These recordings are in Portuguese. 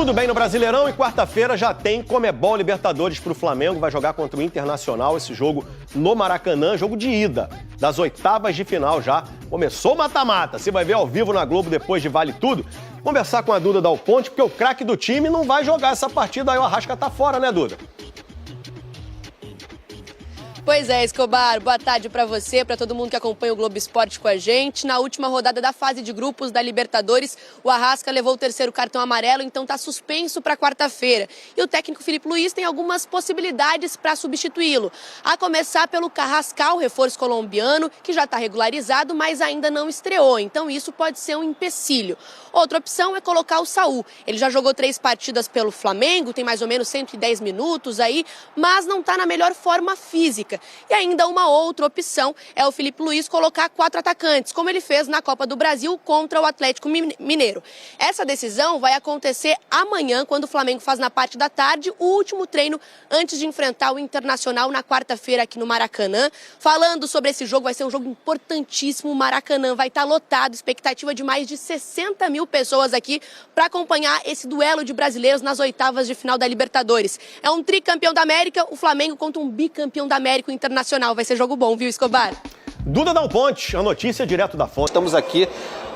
tudo bem no Brasileirão e quarta-feira já tem Conmebol Libertadores para o Flamengo. Vai jogar contra o Internacional, esse jogo no Maracanã, jogo de ida das oitavas de final já. Começou o mata-mata, você vai ver ao vivo na Globo depois de Vale Tudo. Conversar com a Duda Dal Ponte, porque o craque do time não vai jogar essa partida, aí o Arrasca tá fora, né, Duda? Pois é, Escobar, boa tarde para você, para todo mundo que acompanha o Globo Esporte com a gente. Na última rodada da fase de grupos da Libertadores, o Arrasca levou o terceiro cartão amarelo, então está suspenso para quarta-feira. E o técnico Filipe Luís tem algumas possibilidades para substituí-lo. A começar pelo Carrascal, reforço colombiano, que já está regularizado, mas ainda não estreou, então isso pode ser um empecilho. Outra opção é colocar o Saúl. Ele já jogou 3 partidas pelo Flamengo, tem mais ou menos 110 minutos aí, mas não está na melhor forma física. E ainda uma outra opção é o Filipe Luís colocar 4 atacantes, como ele fez na Copa do Brasil contra o Atlético Mineiro. Essa decisão vai acontecer amanhã, quando o Flamengo faz na parte da tarde o último treino antes de enfrentar o Internacional na quarta-feira aqui no Maracanã. Falando sobre esse jogo, vai ser um jogo importantíssimo. O Maracanã vai estar lotado, expectativa de mais de 60 mil pessoas aqui para acompanhar esse duelo de brasileiros nas oitavas de final da Libertadores. É um tricampeão da América, o Flamengo contra um bicampeão da América, o Internacional. Vai ser jogo bom, viu, Escobar? Duda Dal Ponte, a notícia direto da fonte. Estamos aqui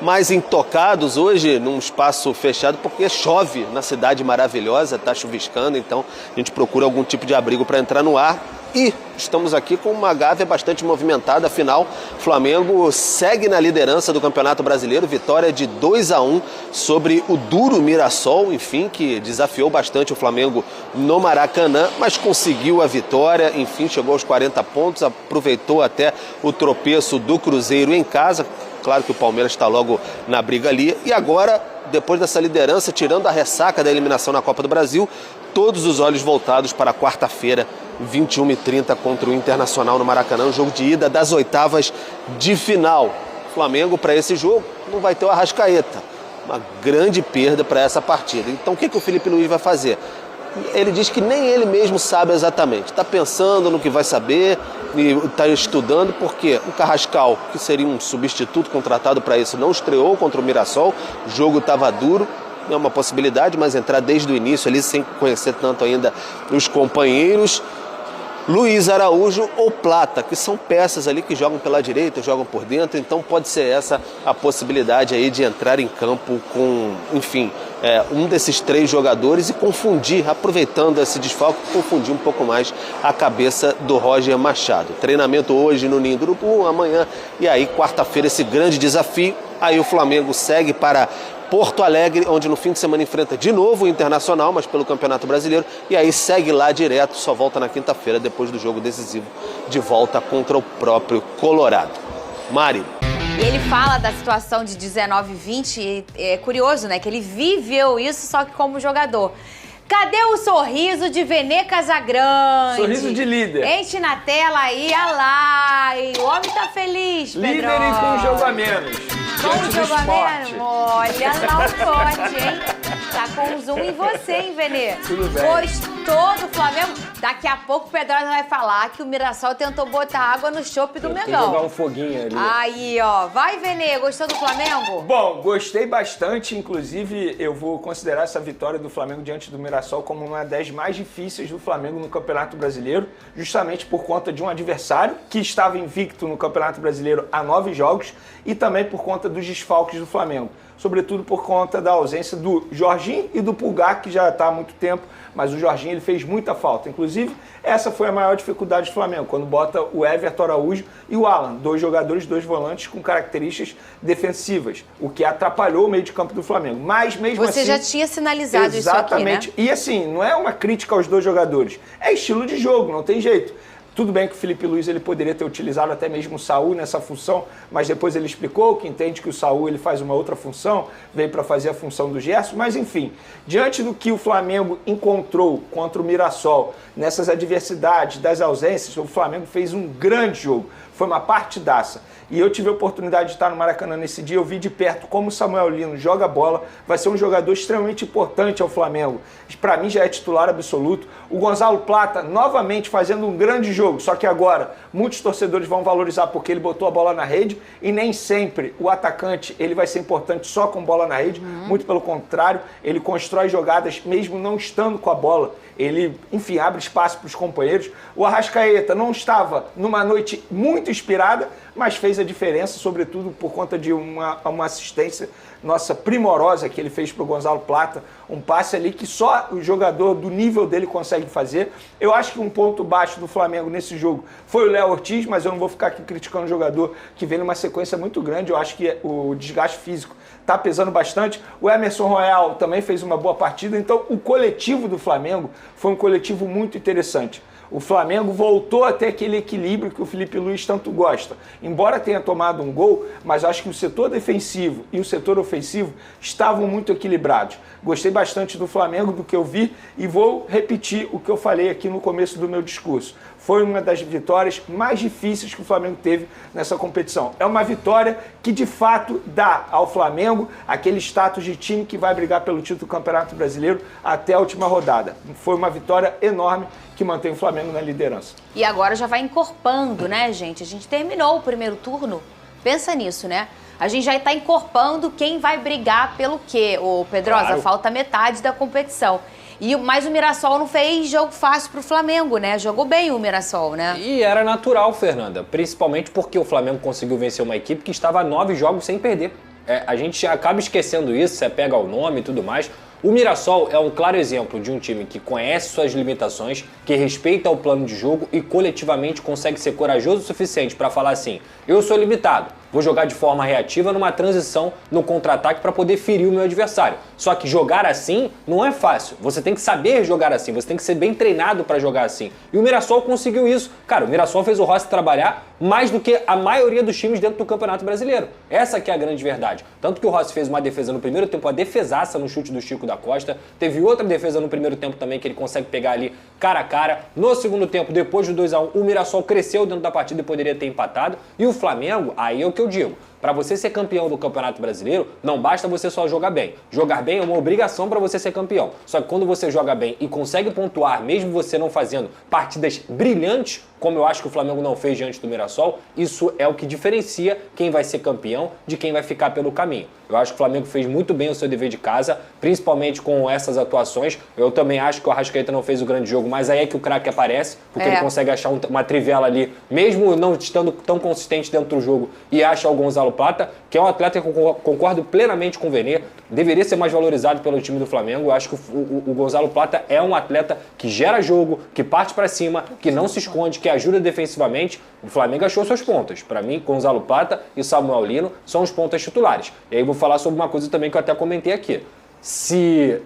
mais intocados hoje num espaço fechado porque chove na cidade maravilhosa, está chuviscando, então a gente procura algum tipo de abrigo para entrar no ar. E estamos aqui com uma Gávea bastante movimentada, afinal, o Flamengo segue na liderança do Campeonato Brasileiro, vitória de 2-1 sobre o duro Mirassol, enfim, que desafiou bastante o Flamengo no Maracanã, mas conseguiu a vitória, enfim, chegou aos 40 pontos, aproveitou até o tropeço do Cruzeiro em casa. Claro que o Palmeiras está logo na briga ali. E agora, depois dessa liderança, tirando a ressaca da eliminação na Copa do Brasil, todos os olhos voltados para quarta-feira, 21h30, contra o Internacional no Maracanã, um jogo de ida das oitavas de final. O Flamengo, para esse jogo, não vai ter o Arrascaeta. Uma grande perda para essa partida. Então, o que o Filipe Luís vai fazer? Ele diz que nem ele mesmo sabe exatamente. Está pensando no que vai saber e está estudando, porque o Carrascal, que seria um substituto contratado para isso, não estreou contra o Mirassol. O jogo estava duro. É uma possibilidade, mas entrar desde o início ali, sem conhecer tanto ainda os companheiros. Luiz Araújo ou Plata, que são peças ali que jogam pela direita, jogam por dentro, então pode ser essa a possibilidade aí de entrar em campo com, enfim, um desses 3 jogadores e confundir, aproveitando esse desfalque, confundir um pouco mais a cabeça do Roger Machado. Treinamento hoje no Ninho do Urubu, amanhã, e aí quarta-feira esse grande desafio, aí o Flamengo segue para Porto Alegre, onde no fim de semana enfrenta de novo o Internacional, mas pelo Campeonato Brasileiro, e aí segue lá direto, só volta na quinta-feira, depois do jogo decisivo, de volta contra o próprio Colorado. Mari. E ele fala da situação de 19-20, e é curioso, né, que ele viveu isso só que como jogador. Cadê o sorriso de Vene Casagrande? Sorriso de líder. Enche na tela aí, olha lá. E o homem tá feliz, Pedro. Líder e com um jogo a menos. Com um jogo a menos? Olha, não pode, hein? Tá com um zoom em você, hein, Vene? Tudo bem. Gostou do Flamengo? Daqui a pouco o Pedrosa vai falar que o Mirassol tentou botar água no chope do Mengão. Jogar um foguinho ali. Aí, ó. Vai, Vene. Gostou do Flamengo? Bom, gostei bastante. Inclusive, eu vou considerar essa vitória do Flamengo diante do Mirassol como uma das mais difíceis do Flamengo no Campeonato Brasileiro, justamente por conta de um adversário que estava invicto no Campeonato Brasileiro há 9 jogos e também por conta dos desfalques do Flamengo. Sobretudo por conta da ausência do Jorginho e do Pulgar, que já está há muito tempo, mas o Jorginho ele fez muita falta. Inclusive, essa foi a maior dificuldade do Flamengo, quando bota o Everton Araújo e o Alan, 2 jogadores, 2 volantes com características defensivas, o que atrapalhou o meio de campo do Flamengo. Mas mesmo assim... Você já tinha sinalizado exatamente, isso aqui, né? E assim, não é uma crítica aos 2 jogadores, é estilo de jogo, não tem jeito. Tudo bem que o Filipe Luís ele poderia ter utilizado até mesmo o Saúl nessa função, mas depois ele explicou que entende que o Saúl ele faz uma outra função, veio para fazer a função do Gerson, mas enfim, diante do que o Flamengo encontrou contra o Mirassol, nessas adversidades, das ausências, o Flamengo fez um grande jogo. Foi uma partidaça. E eu tive a oportunidade de estar no Maracanã nesse dia, eu vi de perto como o Samuel Lino joga bola, vai ser um jogador extremamente importante ao Flamengo. Para mim já é titular absoluto. O Gonzalo Plata novamente fazendo um grande jogo, só que agora muitos torcedores vão valorizar porque ele botou a bola na rede e nem sempre o atacante ele vai ser importante só com bola na rede, muito pelo contrário, ele constrói jogadas mesmo não estando com a bola. Ele, enfim, abre espaço para os companheiros. O Arrascaeta não estava numa noite muito inspirada, mas fez a diferença, sobretudo por conta de uma assistência nossa primorosa que ele fez para o Gonzalo Plata, um passe ali que só o jogador do nível dele consegue fazer. Eu acho que um ponto baixo do Flamengo nesse jogo foi o Léo Ortiz, mas eu não vou ficar aqui criticando o jogador que vem numa sequência muito grande. Eu acho que o desgaste físico está pesando bastante. O Emerson Royal também fez uma boa partida, então o coletivo do Flamengo foi um coletivo muito interessante. O Flamengo voltou a ter aquele equilíbrio que o Felipe Luiz tanto gosta. Embora tenha tomado um gol, mas acho que o setor defensivo e o setor ofensivo estavam muito equilibrados. Gostei bastante do Flamengo, do que eu vi, e vou repetir o que eu falei aqui no começo do meu discurso. Foi uma das vitórias mais difíceis que o Flamengo teve nessa competição. É uma vitória que, de fato, dá ao Flamengo aquele status de time que vai brigar pelo título do Campeonato Brasileiro até a última rodada. Foi uma vitória enorme que mantém o Flamengo na liderança. E agora já vai encorpando, né, gente? A gente terminou o primeiro turno. Pensa nisso, né? A gente já está encorpando quem vai brigar pelo quê, ô Pedrosa? Claro. Falta metade da competição. Mas o Mirassol não fez jogo fácil pro Flamengo, né? Jogou bem o Mirassol, né? E era natural, Fernanda, principalmente porque o Flamengo conseguiu vencer uma equipe que estava a 9 jogos sem perder. A gente acaba esquecendo isso, você pega o nome e tudo mais. O Mirassol é um claro exemplo de um time que conhece suas limitações, que respeita o plano de jogo e coletivamente consegue ser corajoso o suficiente para falar assim: eu sou limitado, vou jogar de forma reativa numa transição no contra-ataque para poder ferir o meu adversário. Só que jogar assim não é fácil, você tem que saber jogar assim, você tem que ser bem treinado para jogar assim. E o Mirassol conseguiu isso. Cara, o Mirassol fez o Rossi trabalhar mais do que a maioria dos times dentro do Campeonato Brasileiro. Essa que é a grande verdade. Tanto que o Rossi fez uma defesa no primeiro tempo, a defesaça no chute do Chico da Costa. Teve outra defesa no primeiro tempo também que ele consegue pegar ali cara a cara. No segundo tempo, depois do 2-1, o Mirassol cresceu dentro da partida e poderia ter empatado. E o Flamengo, aí é o que eu digo. Para você ser campeão do Campeonato Brasileiro, não basta você só jogar bem. Jogar bem é uma obrigação para você ser campeão. Só que quando você joga bem e consegue pontuar, mesmo você não fazendo partidas brilhantes, como eu acho que o Flamengo não fez diante do Mirassol, isso é o que diferencia quem vai ser campeão de quem vai ficar pelo caminho. Eu acho que o Flamengo fez muito bem o seu dever de casa, principalmente com essas atuações. Eu também acho que o Arrascaeta não fez o grande jogo, mas aí é que o craque aparece, porque ele consegue achar uma trivela ali, mesmo não estando tão consistente dentro do jogo, e acha o Gonzalo Plata, que é um atleta que eu concordo plenamente com o Vene, deveria ser mais valorizado pelo time do Flamengo. Eu acho que o Gonzalo Plata é um atleta que gera jogo, que parte para cima, que não se esconde, que ajuda defensivamente. O Flamengo achou suas pontas. Para mim, Gonzalo Plata e Samuel Lino são os pontas titulares. E aí vou falar sobre uma coisa também que eu até comentei aqui. Se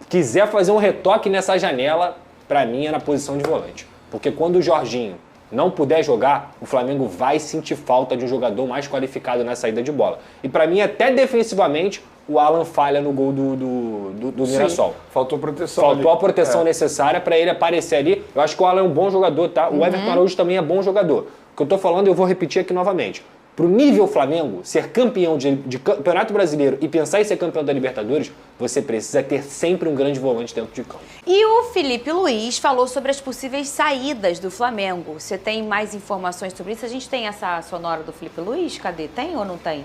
quiser fazer um retoque nessa janela, para mim é na posição de volante. Porque quando o Jorginho não puder jogar, o Flamengo vai sentir falta de um jogador mais qualificado na saída de bola. E para mim, até defensivamente, o Alan falha no gol do Mirassol. Sim, faltou proteção. Faltou a proteção necessária para ele aparecer ali. Eu acho que o Alan é um bom jogador, tá? O Everton Araújo também é bom jogador. O que eu tô falando, eu vou repetir aqui novamente. Pro nível Flamengo, ser campeão de Campeonato Brasileiro e pensar em ser campeão da Libertadores, você precisa ter sempre um grande volante dentro de campo. E o Felipe Luiz falou sobre as possíveis saídas do Flamengo. Você tem mais informações sobre isso? A gente tem essa sonora do Felipe Luiz? Cadê? Tem ou não tem?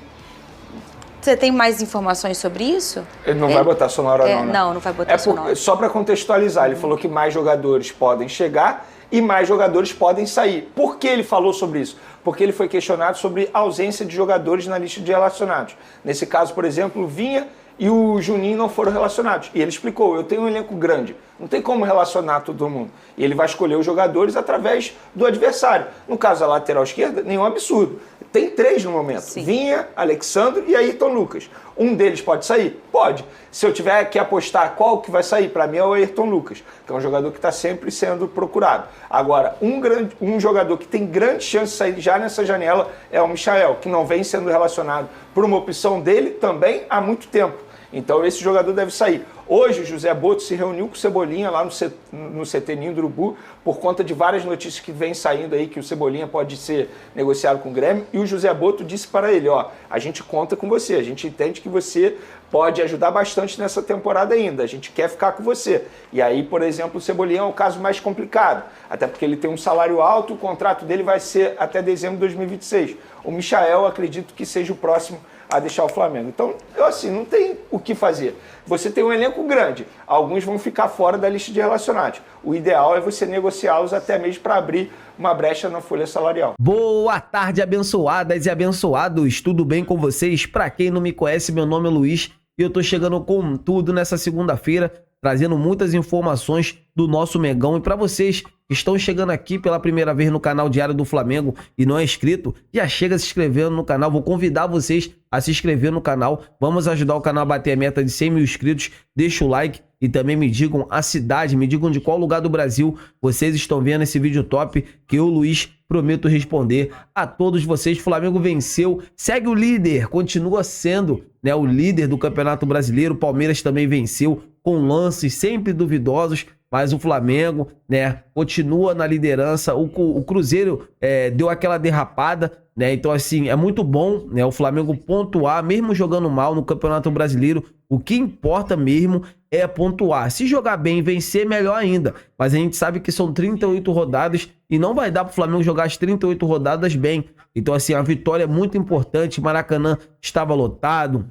Você tem mais informações sobre isso? Ele não vai botar sonora não, né? Não vai botar sonora. Só para contextualizar, ele falou que mais jogadores podem chegar e mais jogadores podem sair. Por que ele falou sobre isso? Porque ele foi questionado sobre a ausência de jogadores na lista de relacionados. Nesse caso, por exemplo, o Vinha e o Juninho não foram relacionados. E ele explicou: eu tenho um elenco grande, não tem como relacionar todo mundo. E ele vai escolher os jogadores através do adversário. No caso da lateral esquerda, nenhum absurdo. Tem 3 no momento. Sim. Vinha, Alexandre e Ayrton Lucas. Um deles pode sair? Pode. Se eu tiver que apostar qual que vai sair, para mim é o Ayrton Lucas, que é um jogador que está sempre sendo procurado. Agora, um jogador que tem grande chance de sair já nessa janela é o Michael, que não vem sendo relacionado por uma opção dele também há muito tempo. Então esse jogador deve sair. Hoje o José Boto se reuniu com o Cebolinha lá no CT Ninho do Urubu, por conta de várias notícias que vêm saindo aí que o Cebolinha pode ser negociado com o Grêmio, e o José Boto disse para ele, ó, a gente conta com você, a gente entende que você pode ajudar bastante nessa temporada ainda, a gente quer ficar com você. E aí, por exemplo, o Cebolinha é o caso mais complicado, até porque ele tem um salário alto, o contrato dele vai ser até dezembro de 2026. O Michael, acredito que seja o próximo a deixar o Flamengo. Então, assim, não tem o que fazer. Você tem um elenco grande, alguns vão ficar fora da lista de relacionados. O ideal é você negociá-los até mesmo para abrir uma brecha na folha salarial. Boa tarde, abençoadas e abençoados. Tudo bem com vocês? Para quem não me conhece, meu nome é Luiz e eu tô chegando com tudo nessa segunda-feira, trazendo muitas informações do nosso Mengão. E para vocês que estão chegando aqui pela primeira vez no canal Diário do Flamengo e não é inscrito, já chega se inscrevendo no canal. Vou convidar vocês a se inscrever no canal. Vamos ajudar o canal a bater a meta de 100 mil inscritos. Deixa o like e também me digam a cidade, me digam de qual lugar do Brasil vocês estão vendo esse vídeo top, que eu, Luiz, prometo responder a todos vocês. O Flamengo venceu, segue o líder, continua sendo, né, o líder do Campeonato Brasileiro. O Palmeiras também venceu com lances sempre duvidosos, mas o Flamengo, né, continua na liderança. O Cruzeiro deu aquela derrapada, né? Então, assim, é muito bom, né, o Flamengo pontuar, mesmo jogando mal no Campeonato Brasileiro. O que importa mesmo é pontuar. Se jogar bem e vencer, melhor ainda. Mas a gente sabe que são 38 rodadas e não vai dar pro Flamengo jogar as 38 rodadas bem. Então, assim, a vitória é muito importante. Maracanã estava lotado,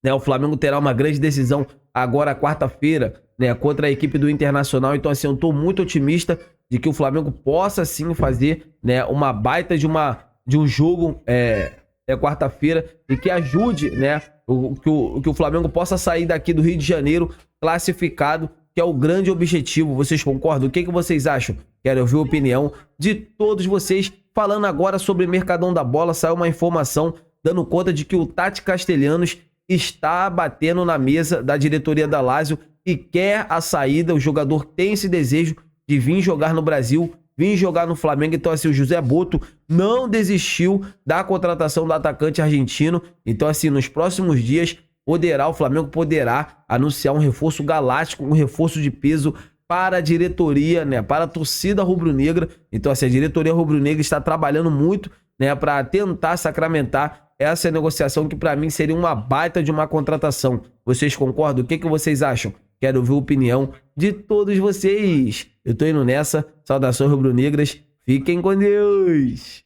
né? O Flamengo terá uma grande decisão agora, quarta-feira, né, contra a equipe do Internacional. Então, assim, eu tô muito otimista de que o Flamengo possa, sim, fazer, né, uma baita de um jogo quarta-feira e que ajude, né, que o Flamengo possa sair daqui do Rio de Janeiro classificado, que é o grande objetivo. Vocês concordam? O que vocês acham? Quero ouvir a opinião de todos vocês. Falando agora sobre Mercadão da Bola, saiu uma informação dando conta de que o Tati Castelhanos está batendo na mesa da diretoria da Lazio e quer a saída. O jogador tem esse desejo de vir jogar no Brasil, vir jogar no Flamengo. Então, assim, o José Boto não desistiu da contratação do atacante argentino. Então, assim, nos próximos dias, o Flamengo poderá anunciar um reforço galáctico, um reforço de peso para a diretoria, né, para a torcida rubro-negra. Então, assim, a diretoria rubro-negra está trabalhando muito, né, para tentar sacramentar essa negociação, que para mim seria uma baita de uma contratação. Vocês concordam? O que vocês acham? Quero ouvir a opinião de todos vocês. Eu tô indo nessa. Saudações rubro-negras. Fiquem com Deus.